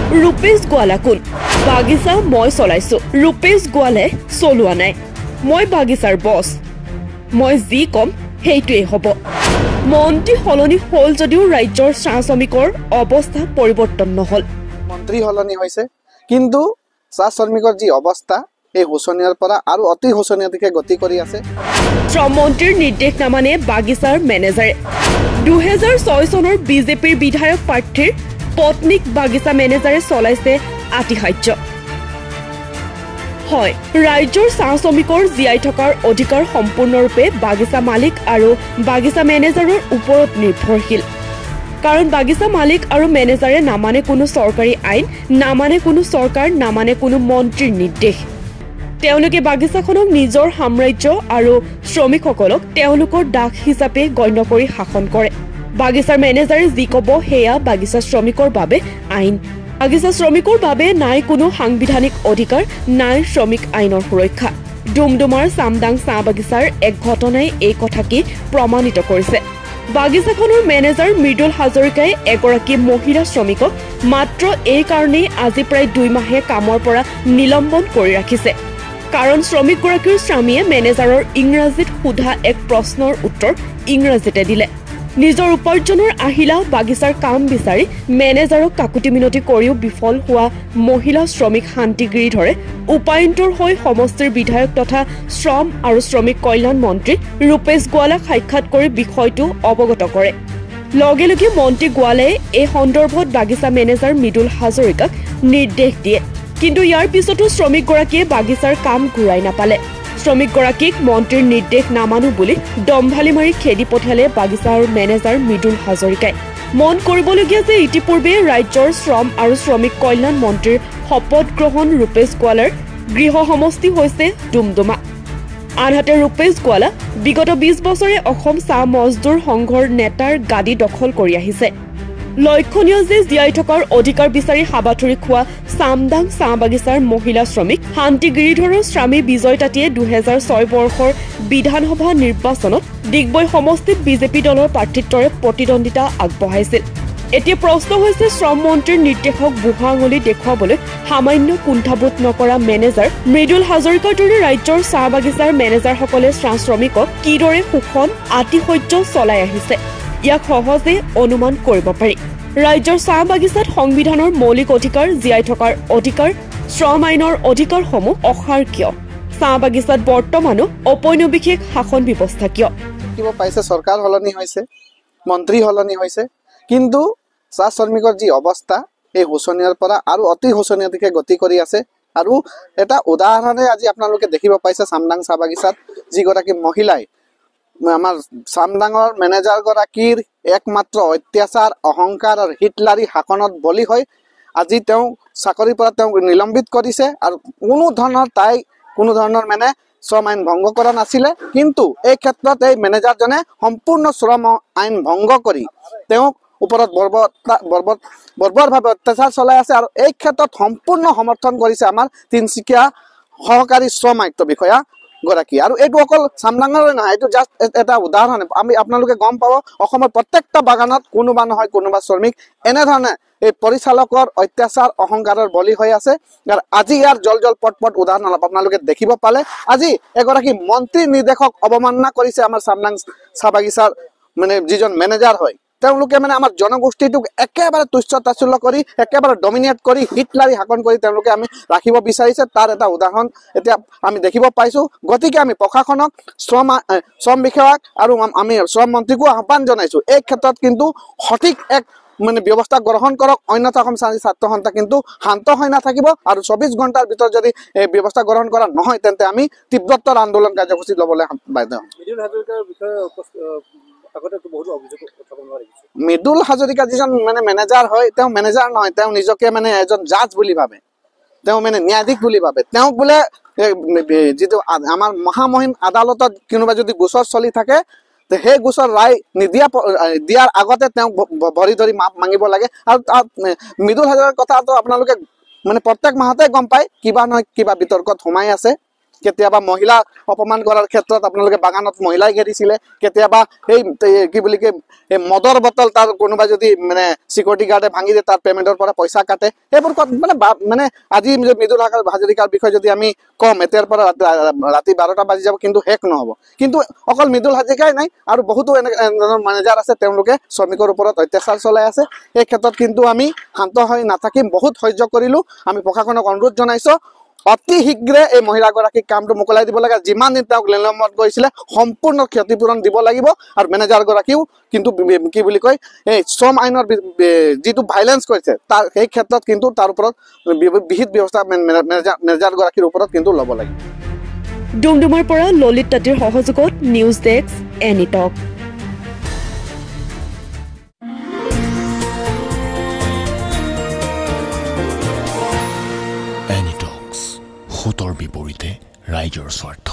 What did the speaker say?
ৰূপেশ গোৱালা কোন? বাগিচা মই চলাইছো, ৰূপেশ গোৱালে চলোৱা নাই। মই বাগিচাৰ বছ, মই যি কম সেইটোৱেই হ'ব। মন্ত্ৰী সলনি হ'ল যদিও ৰাজ্যৰ চাহ শ্ৰমিকৰ অৱস্থা পৰিৱৰ্তন নহ'ল। মন্ত্ৰী সলনি হৈছে কিন্তু চাহ শ্ৰমিকৰ যি অৱস্থা এই শোচনীয়ৰ পৰা আৰু অতি শোচনীয় দিশে গতি কৰি আছে। শ্ৰম মন্ত্ৰীৰ নিৰ্দেশ নামানে বাগিচাৰ মেনেজাৰে। 2006 চনৰ বিজেপিৰ বিধায়ক প্ৰাৰ্থীৰ পত্নীক বাগিচা মেনেজাৰে চলাইছে আতিশায্য। হয়, ৰাজ্যৰ চাহ শ্ৰমিকৰ জীয়াই থকাৰ অধিকাৰ সম্পূৰ্ণৰূপে বাগিচা মালিক আৰু বাগিচা মেনেজাৰৰ ওপৰত নিৰ্ভৰশীল। কাৰণ বাগিচা মালিক আৰু মেনেজাৰে নামানে কোনো চৰকাৰী আইন, নামানে কোনো চৰকাৰ, নামানে কোনো মন্ত্ৰীৰ নিৰ্দেশ। তেওঁলোকে বাগিচাখনক নিজৰ সাম্ৰাজ্য আৰু শ্ৰমিকসকলক তেওঁলোকৰ দাস হিচাপে গণ্য কৰি শাসন কৰে। বাগিচাৰ মেনেজাৰে যি ক'ব সেয়া বাগিচা শ্ৰমিকৰ বাবে আইন। বাগিচা শ্ৰমিকৰ বাবে নাই কোনো সাংবিধানিক অধিকাৰ, নাই শ্ৰমিক আইনৰ সুৰক্ষা। ডুমডুমাৰ চামদাং চাহ বাগিচাৰ এক ঘটনাই এই কথাকে প্ৰমাণিত কৰিছে। বাগিচাখনৰ মেনেজাৰ মৃদুল হাজৰিকাই এগৰাকী মহিলা শ্ৰমিকক মাত্ৰ এই কাৰণেই আজি প্ৰায় 2 মাহে কামৰ পৰা নিলম্বন কৰি ৰাখিছে। কাৰণ শ্ৰমিকগৰাকীৰ স্বামীয়ে মেনেজাৰৰ ইংৰাজীত সোধা এক প্ৰশ্নৰ উত্তৰ ইংৰাজীতে দিলে। নিজৰ উপাৰ্জনৰ আহিলা বাগিচাৰ কাম বিচাৰি মেনেজাৰক কাকুতি মিনতি কৰিও বিফল হোৱা মহিলা শ্ৰমিক শান্তি গিৰিধৰে উপায়ন্তৰ হৈ সমষ্টিৰ বিধায়ক তথা শ্ৰম আৰু শ্ৰমিক কল্যাণ মন্ত্ৰী ৰূপেশ গোৱালাক সাক্ষাৎ কৰি বিষয়টো অৱগত কৰে। লগে লগে মন্ত্ৰী গোৱালাই এই সন্দৰ্ভত বাগিচা মেনেজাৰ মৃদুল হাজৰিকাক নিৰ্দেশ দিয়ে। কিন্তু ইয়াৰ পিছতো শ্ৰমিকগৰাকীয়ে বাগিচাৰ কাম ঘূৰাই নাপালে। শ্ৰমিকগৰাকীক মন্ত্ৰীৰ নিৰ্দেশ নামানো বুলি দম্ভালি মাৰি খেদি পঠিয়ালে বাগিচাৰ মেনেজাৰ মৃদুল হাজৰিকাই। মন কৰিবলগীয়া যে ইতিপূৰ্বে ৰাজ্যৰ শ্ৰম আৰু শ্ৰমিক কল্যাণ মন্ত্ৰীৰ শপত গ্ৰহণ ৰূপেশ গোৱালাৰ গৃহ সমষ্টি হৈছে ডুমডুমা। আনহাতে ৰূপেশ গোৱালা বিগত 20 বছৰে অসম চাহ মজদুৰ সংঘৰ নেতাৰ গাদী দখল কৰি আহিছে। লক্ষণীয় যে জীয়াই থকাৰ অধিকাৰ বিচাৰি হাবাথুৰি খোৱা চামদাং চাহ বাগিচাৰ মহিলা শ্ৰমিক শান্তি গিৰিধৰৰ স্বামী বিজয় তাঁতীয়ে 2006 বৰ্ষৰ বিধানসভা নিৰ্বাচনত ডিগবৈ সমষ্টিত বিজেপি দলৰ প্ৰাৰ্থিত্বৰে প্ৰতিদ্বন্দ্বিতা আগবঢ়াইছিল। এতিয়া প্ৰশ্ন হৈছে শ্ৰম মন্ত্ৰীৰ নিৰ্দেশক বুঢ়া আঙুলি দেখুৱাবলৈ সামান্য কুণ্ঠাবোধ নকৰা মেনেজাৰ মৃদুল হাজৰিকাৰ দৰে ৰাজ্যৰ চাহ বাগিচাৰ মেনেজাৰসকলে চাহ শ্ৰমিকক কিদৰে শোষণ আতিশয্য চলাই আহিছে ইয়াক সহজে অনুমান কৰিব পাৰি। ৰাজ্যৰ চাহ বাগিচাত সংবিধানৰ মৌলিক অধিকাৰ, জীয়াই থকাৰ অধিকাৰ, শ্ৰম আইনৰ অধিকাৰসমূহ অসাৰ কিয়? চাহ বাগিচাত বৰ্তমানো অপৈনবিশেষ শাসন ব্যৱস্থা কিয়? পাইছে চৰকাৰ সলনি হৈছে, মন্ত্ৰী সলনি হৈছে, কিন্তু চাহ শ্ৰমিকৰ যি অৱস্থা এই শোচনীয়ৰ পৰা আৰু অতি শোচনীয় দিশে গতি কৰি আছে। আৰু এটা উদাহৰণে আজি আপোনালোকে দেখিব পাইছে চামদাং চাহ বাগিচাত যিগৰাকী মহিলাই আমাৰ চামদাঙৰ মেনেজাৰ গৰাকীৰ একমাত্ৰ অত্যাচাৰ, অহংকাৰ আৰু হিটলাৰী শাসনত বলি হৈ আজি তেওঁ চাকৰিৰ পৰা তেওঁক নিলম্বিত কৰিছে। আৰু কোনো ধৰণৰ মানে শ্ৰম আইন ভংগ কৰা নাছিলে, কিন্তু এই ক্ষেত্ৰত এই মেনেজাৰজনে সম্পূৰ্ণ শ্ৰম আইন ভংগ কৰি তেওঁক ওপৰত বৰ্বৰভাৱে অত্যাচাৰ চলাই আছে। আৰু এই ক্ষেত্ৰত সম্পূৰ্ণ সমৰ্থন কৰিছে আমাৰ তিনিচুকীয়া সহকাৰী শ্ৰম আয়ুক্ত বিষয়া গৰাকী। আৰু এইটো অকল চামদাঙৰে নহয়, এইটো জাষ্ট এটা উদাহৰণ। আপোনালোকে গম পাব অসমৰ প্ৰত্যেকটা বাগানত কোনোবা নহয় কোনোবা শ্ৰমিক এনেধৰণে এই পৰিচালকৰ অত্যাচাৰ অহংকাৰৰ বলি হৈ আছে। আজি ইয়াৰ জল পট উদাহৰণ আপোনালোকে দেখিব পালে। আজি এগৰাকী মন্ত্ৰী নিৰ্দেশক অৱমাননা কৰিছে আমাৰ চামদাং চাহ বাগিচাৰ মানে যিজন মেনেজাৰ হয়, তেওঁলোকে মানে আমাৰ জনগোষ্ঠীটোক একেবাৰে তুচ্ছ তাচ্ছিল্য কৰি একেবাৰে ডমিনেট কৰি হিটলাৰী শাসন কৰি তেওঁলোকে আমি ৰাখিব বিচাৰিছে। তাৰ এটা উদাহৰণ এতিয়া আমি দেখিব পাইছো। গতিকে আমি প্ৰশাসনক, শ্ৰম বিষয়াক আৰু আমি শ্ৰম মন্ত্ৰীকো আহ্বান জনাইছো, এই ক্ষেত্ৰত কিন্তু সঠিক এক মানে ব্যৱস্থা গ্ৰহণ কৰক, অন্যথা অসম ছাত্ৰ সন্থা কিন্তু শান্ত হৈ নাথাকিব। আৰু 24 ঘণ্টাৰ ভিতৰত যদি এই ব্যৱস্থা গ্ৰহণ কৰা নহয় তেন্তে আমি তীব্ৰতৰ আন্দোলন কাৰ্যসূচী ল'বলৈ বাধ্য হ'ম। মৃদুল হাজৰিকা যিজন মানে মেনেজাৰ হয়, তেওঁ মেনেজাৰ নহয়, তেওঁ নিজকে মানে এজন জাজ বুলি ভাবে, তেওঁ মানে ন্যায়াধীশ বুলি ভাবে। তেওঁক বোলে যিটো আমাৰ মহামহিম আদালতত কোনোবা যদি গোচৰ চলি থাকে সেই গোচৰ ৰায় দিয়াৰ আগতে তেওঁক ভৰি ধৰি মাপ মাগিব লাগে। আৰু মৃদুল হাজৰিকাৰ কথাটো আপোনালোকে মানে প্ৰত্যেক মাহতে গম পায় কিবা নহয় কিবা বিতৰ্কত সোমাই আছে। কেতিয়াবা মহিলা অপমান কৰাৰ ক্ষেত্ৰত আপোনালোকে বাগানত মহিলাই ঘেৰিছিলে কেতিয়াবা এই কি বুলি কয় এই মদৰ বটল তাৰ কোনোবা যদি মানে সিকিউৰিটি গাৰ্ডে ভাঙি দিয়ে তাৰ পেমেন্টৰ পৰা পইচা কাটে এইবোৰ মানে আজি মৃদুল হাজৰিকাৰ বিষয়ে যদি আমি কম এতিয়াৰ পৰা ৰাতি 12টা বাজি যাব কিন্তু শেষ নহব কিন্তু অকল মৃদুল হাজৰিকাই নাই আৰু বহুতো মেনেজাৰ আছে তেওঁলোকে শ্ৰমিকৰ ওপৰত অত্যাচাৰ চলাই আছে এই ক্ষেত্ৰত কিন্তু আমি শান্ত হৈ নাথাকিম বহুত সহ্য কৰিলো আমি প্ৰশাসনক অনুৰোধ জনাইছো অতি শীঘ্ৰে এই মহিলাগৰাকীক কামটো মোকলাই দিব লাগে যিমান দিন তেওঁক লেনমত গৈছিলে সম্পূৰ্ণ ক্ষতিপূৰণ দিব লাগিব আৰু মেনেজাৰগৰাকীও কিন্তু কি বুলি কয় এই শ্ৰম আইনৰ যিটো ভাইলেন্স কৰিছে তাৰ সেই ক্ষেত্ৰত কিন্তু তাৰ ওপৰত বিহিত ব্যৱস্থা মেনেজাৰগৰাকীৰ ওপৰত কিন্তু ল'ব লাগিব ডুমডুমাৰ পৰা ললিত তাঁতীৰ সহযোগত নিউজ ডেস্ক এনিটক এনিটক্স হুতৰ বিপৰীতে ৰাইজৰ স্বাৰ্থ